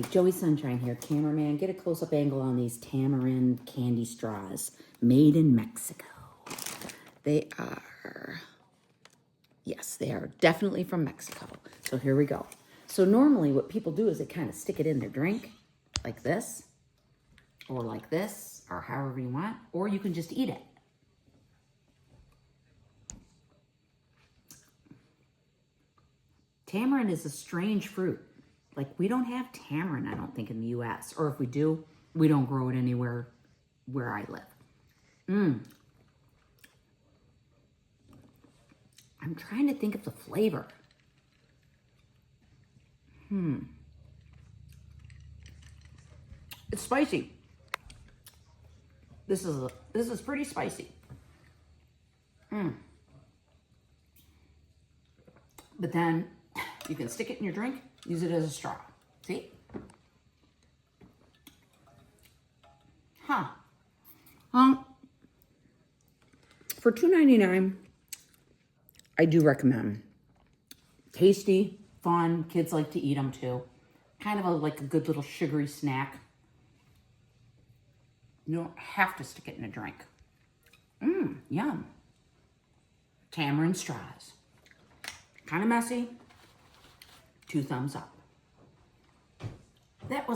Joey Sunshine here, cameraman. Get a close-up angle on these tamarind candy straws made in Mexico. They are, yes, they are definitely from Mexico. So here we go. So normally what people do is they kind of stick it in their drink like this, or however you want, or you can just eat it. Tamarind is a strange fruit. Like, we don't have tamarind, I don't think, in the U.S. Or if we do, we don't grow it anywhere where I live. I'm trying to think of the flavor. It's spicy. This is pretty spicy. But then you can stick it in your drink, use it as a straw. See? For $2.99, I do recommend. Tasty, fun, kids like to eat them too. Kind of like a good little sugary snack. You don't have to stick it in a drink. Yum. Tamarind straws. Kind of messy. 2 thumbs up. That was